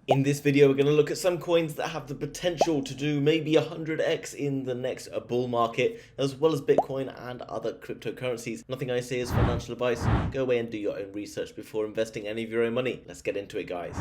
In this video, we're going to look at some coins that have the potential to do maybe 100x in the next bull market, as well as Bitcoin and other cryptocurrencies. Nothing I say is financial advice. Go away and do your own research before investing any of your own money. Let's get into it, guys.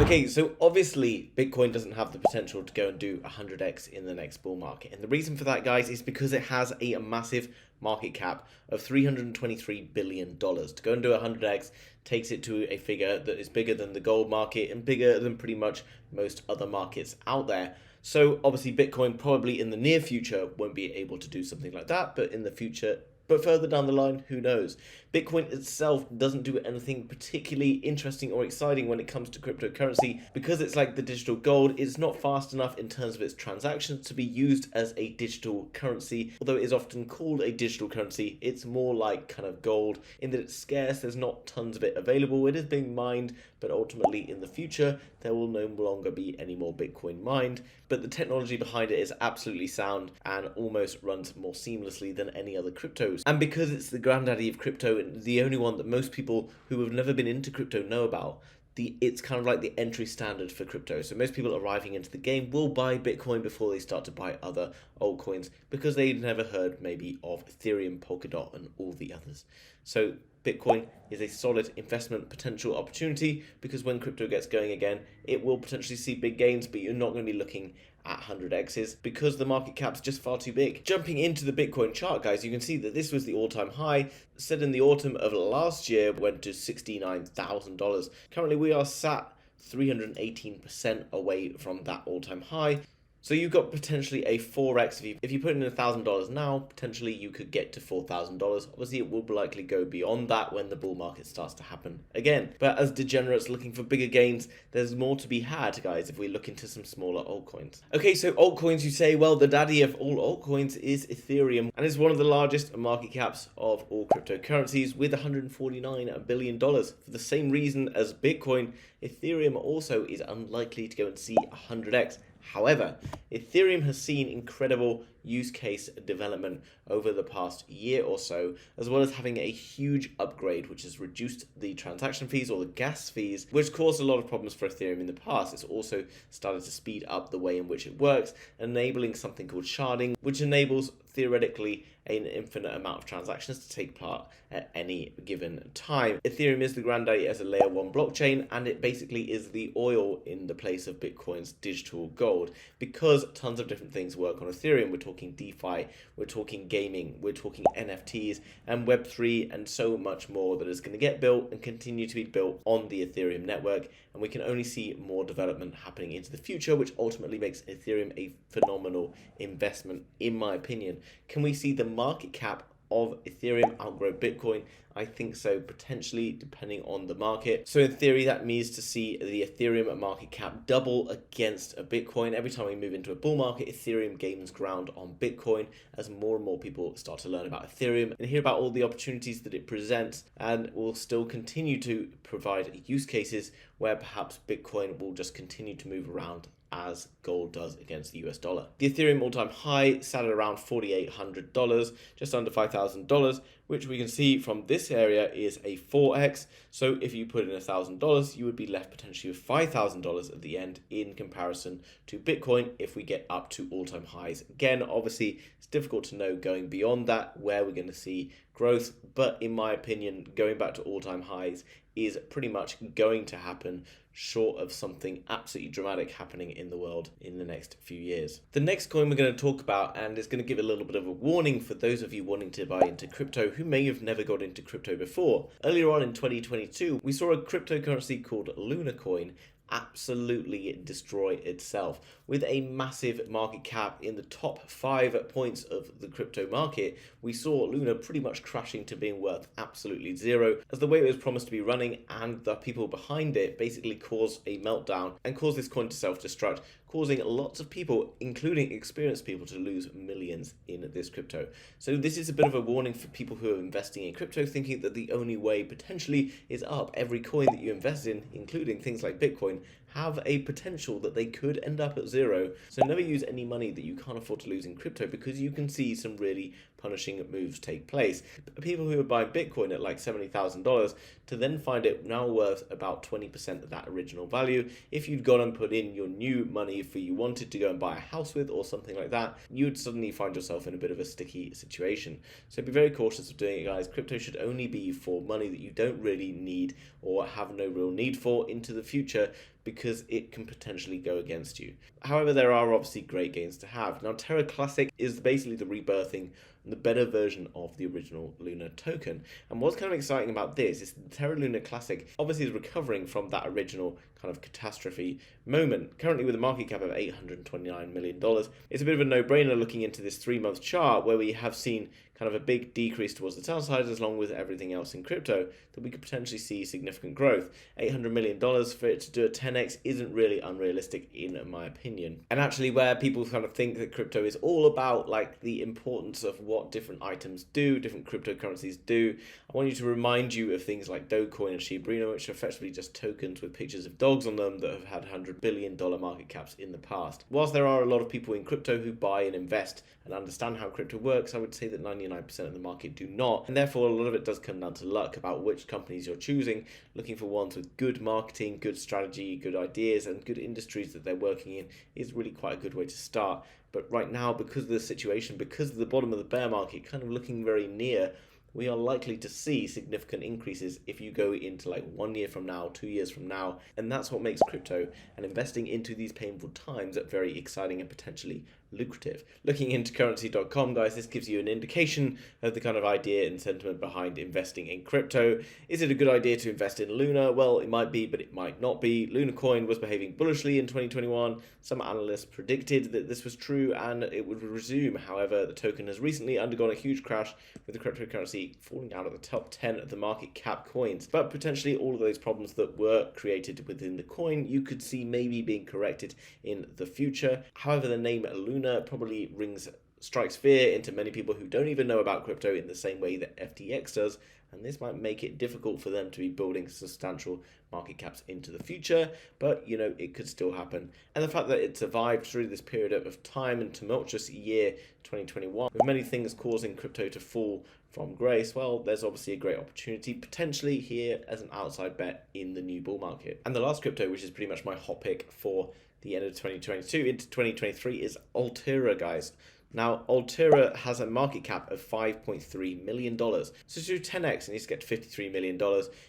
Okay, so obviously Bitcoin doesn't have the potential to go and do 100x in the next bull market. And the reason for that, guys, is because it has a massive market cap of $323 billion. To go and do 100x takes it to a figure that is bigger than the gold market and bigger than pretty much most other markets out there. So obviously Bitcoin probably in the near future won't be able to do something like that, but in the future, but further down the line, who knows? Bitcoin itself doesn't do anything particularly interesting or exciting when it comes to cryptocurrency because it's like the digital gold. It's not fast enough in terms of its transactions to be used as a digital currency. Although it is often called a digital currency, it's more like kind of gold in that it's scarce. There's not tons of it available. It is being mined, but ultimately in the future, there will no longer be any more Bitcoin mined. But the technology behind it is absolutely sound and almost runs more seamlessly than any other cryptos. And because it's the granddaddy of crypto and the only one that most people who have never been into crypto know about, it's kind of like the entry standard for crypto. So most people arriving into the game will buy Bitcoin before they start to buy other altcoins because they've never heard maybe of Ethereum, Polkadot, and all the others. So Bitcoin is a solid investment potential opportunity because when crypto gets going again, it will potentially see big gains, but you're not going to be looking at 100x's because the market cap's just far too big. Jumping into the Bitcoin chart, guys, you can see that this was the all-time high set in the autumn of last year, went to $69,000. Currently, we are sat 318% away from that all-time high. So you've got potentially a 4x. If you put in $1,000 now, potentially you could get to $4,000. Obviously, it will likely go beyond that when the bull market starts to happen again. But as degenerates looking for bigger gains, there's more to be had, guys, if we look into some smaller altcoins. Okay, so altcoins, you say, well, the daddy of all altcoins is Ethereum, and is one of the largest market caps of all cryptocurrencies with $149 billion. For the same reason as Bitcoin, Ethereum also is unlikely to go and see 100x. However, Ethereum has seen incredible use case development over the past year or so, as well as having a huge upgrade, which has reduced the transaction fees or the gas fees, which caused a lot of problems for Ethereum in the past. It's also started to speed up the way in which it works, enabling something called sharding, which enables theoretically an infinite amount of transactions to take part at any given time. Ethereum is the granddaddy as a layer 1 blockchain, and it basically is the oil in the place of Bitcoin's digital gold because tons of different things work on Ethereum. We're talking DeFi, we're talking gaming, we're talking NFTs and Web3 and so much more that is going to get built and continue to be built on the Ethereum network. And we can only see more development happening into the future, which ultimately makes Ethereum a phenomenal investment, in my opinion. Can we see the market cap of Ethereum outgrow Bitcoin? I think so, potentially, depending on the market. So in theory, that means to see the Ethereum market cap double against a Bitcoin. Every time we move into a bull market, Ethereum gains ground on Bitcoin as more and more people start to learn about Ethereum and hear about all the opportunities that it presents, and will still continue to provide use cases where perhaps Bitcoin will just continue to move around as gold does against the US dollar. The Ethereum all-time high sat at around $4,800, just under $5,000, which we can see from this area is a 4x. So if you put in $1,000, you would be left potentially with $5,000 at the end in comparison to Bitcoin if we get up to all-time highs. Again, obviously, it's difficult to know going beyond that where we're going to see growth, but in my opinion, going back to all-time highs is pretty much going to happen, short of something absolutely dramatic happening in the world in the next few years. The next coin we're going to talk about, and it's going to give a little bit of a warning for those of you wanting to buy into crypto who may have never got into crypto before. Earlier on in 2022, we saw a cryptocurrency called Luna coin absolutely destroy itself with a massive market cap in the top 5 points of the crypto market. We saw Luna pretty much crashing to being worth absolutely zero as the way it was promised to be running and the people behind it basically caused a meltdown and caused this coin to self-destruct, causing lots of people, including experienced people, to lose millions in this crypto. So this is a bit of a warning for people who are investing in crypto, thinking that the only way potentially is up. Every coin that you invest in, including things like Bitcoin, have a potential that they could end up at zero. So never use any money that you can't afford to lose in crypto because you can see some really punishing moves take place. People who are buying Bitcoin at like $70,000 to then find it now worth about 20% of that original value. If you'd gone and put in your new money if you wanted to go and buy a house with or something like that, you would suddenly find yourself in a bit of a sticky situation. So be very cautious of doing it, guys. Crypto should only be for money that you don't really need or have no real need for into the future, because it can potentially go against you. However, there are obviously great gains to have. Now, Terra Classic is basically the rebirthing and the better version of the original Luna token. And what's kind of exciting about this is the Terra Luna Classic obviously is recovering from that original kind of catastrophe moment. Currently with a market cap of $829 million, it's a bit of a no-brainer looking into this 3-month chart where we have seen kind of a big decrease towards the downside, as long with everything else in crypto, that we could potentially see significant growth. $800 million for it to do a 10x isn't really unrealistic in my opinion. And actually, where people kind of think that crypto is all about like the importance of what different items do, different cryptocurrencies do, I want you to remind you of things like Dogecoin and Shiba Inu, which are effectively just tokens with pictures of dogs on them that have had $100 billion market caps in the past. Whilst there are a lot of people in crypto who buy and invest and understand how crypto works, I would say that 99% of the market do not, and therefore a lot of it does come down to luck about which companies you're choosing, looking for ones with good marketing, good strategy, good ideas, and good industries that they're working in is really quite a good way to start. But right now, because of the situation, because of the bottom of the bear market kind of looking very near, we are likely to see significant increases if you go into like 1 year from now, 2 years from now, and that's what makes crypto and investing into these painful times very exciting and potentially lucrative. Looking into currency.com, guys, this gives you an indication of the kind of idea and sentiment behind investing in crypto. Is it a good idea to invest in Luna? Well, it might be, but it might not be. Luna coin was behaving bullishly in 2021. Some analysts predicted that this was true and it would resume. However, the token has recently undergone a huge crash, with the cryptocurrency falling out of the top 10 of the market cap coins. But potentially all of those problems that were created within the coin, you could see maybe being corrected in the future. However, the name Luna probably strikes fear into many people who don't even know about crypto in the same way that FTX does, and this might make it difficult for them to be building substantial market caps into the future, but you know, it could still happen. And the fact that it survived through this period of time and tumultuous year 2021, with many things causing crypto to fall from grace, well, there's obviously a great opportunity potentially here as an outside bet in the new bull market. And the last crypto, which is pretty much my hot pick for the end of 2022 into 2023, is Altura, guys. Now, Altura has a market cap of $5.3 million. So to do 10x, it needs to get to $53 million.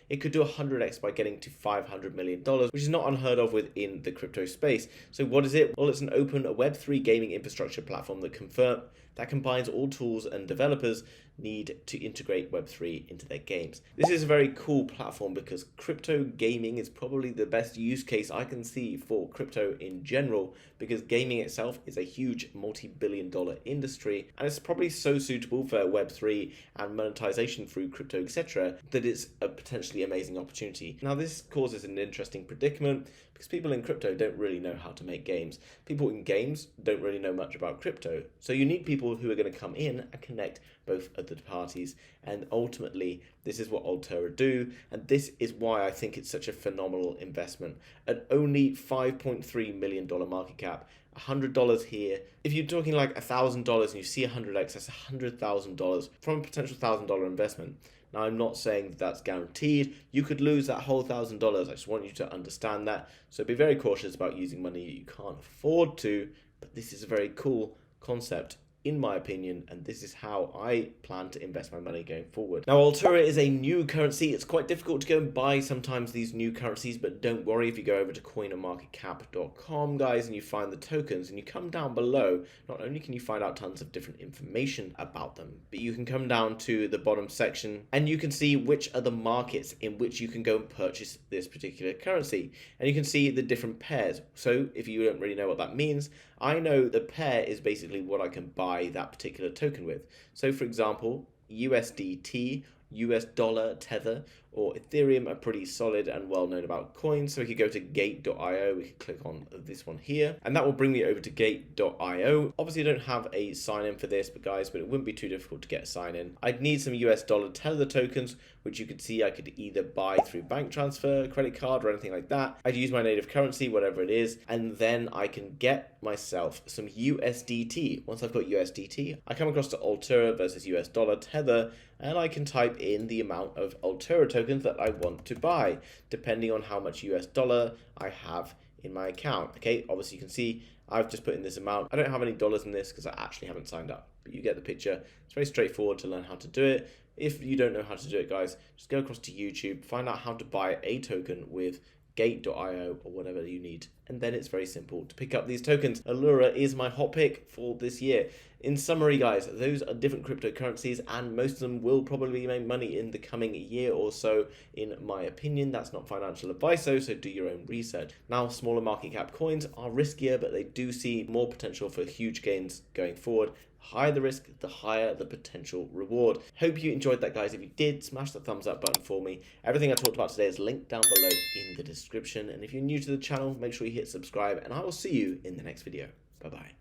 It could do 100x by getting to $500 million, which is not unheard of within the crypto space. So what is it? Well, it's an open Web3 gaming infrastructure platform that combines all tools and developers need to integrate Web3 into their games. This is a very cool platform because crypto gaming is probably the best use case I can see for crypto in general, because gaming itself is a huge multi-billion-dollar industry, and it's probably so suitable for Web3 and monetization through crypto, etc., that it's a potentially amazing opportunity. Now, this causes an interesting predicament because people in crypto don't really know how to make games. People in games don't really know much about crypto. So you need people who are going to come in and connect both of the parties, and ultimately this is what Altura do, and this is why I think it's such a phenomenal investment. At only $5.3 million market cap, $100 here. If you're talking like $1,000 and you see 100x, that's $100,000 from a potential $1,000 investment. Now, I'm not saying that that's guaranteed. You could lose that whole $1,000. I just want you to understand that. So be very cautious about using money you can't afford to, but this is a very cool concept, in my opinion, and this is how I plan to invest my money going forward. Now, Altura is a new currency. It's quite difficult to go and buy sometimes these new currencies, but don't worry if you go over to coinandmarketcap.com, guys, and you find the tokens and you come down below, not only can you find out tons of different information about them, but you can come down to the bottom section and you can see which are the markets in which you can go and purchase this particular currency. And you can see the different pairs. So if you don't really know what that means, I know the pair is basically what I can buy that particular token with. So for example, USDT, US dollar, Tether, or Ethereum are pretty solid and well known about coins. So we could go to gate.io, we could click on this one here, and that will bring me over to gate.io. Obviously I don't have a sign in for this, but it wouldn't be too difficult to get a sign in. I'd need some US dollar Tether tokens, which you could see I could either buy through bank transfer, credit card, or anything like that. I'd use my native currency, whatever it is, and then I can get myself some USDT. Once I've got USDT, I come across to Altura versus US dollar Tether, and I can type in the amount of Altura tokens that I want to buy, depending on how much US dollar I have in my account. Okay, obviously you can see I've just put in this amount. I don't have any dollars in this because I actually haven't signed up, but you get the picture. It's very straightforward to learn how to do it. If you don't know how to do it, guys, just go across to YouTube, find out how to buy a token with gate.io or whatever you need, and then it's very simple to pick up these tokens. Alura is my hot pick for this year. In summary, guys, those are different cryptocurrencies, and most of them will probably make money in the coming year or so, in my opinion. That's not financial advice though, so do your own research. Now, smaller market cap coins are riskier, but they do see more potential for huge gains going forward. The higher the risk, the higher the potential reward. Hope you enjoyed that, guys. If you did, smash the thumbs up button for me. Everything I talked about today is linked down below in the description, and if you're new to the channel, make sure you hit subscribe, and I will see you in the next video. Bye bye.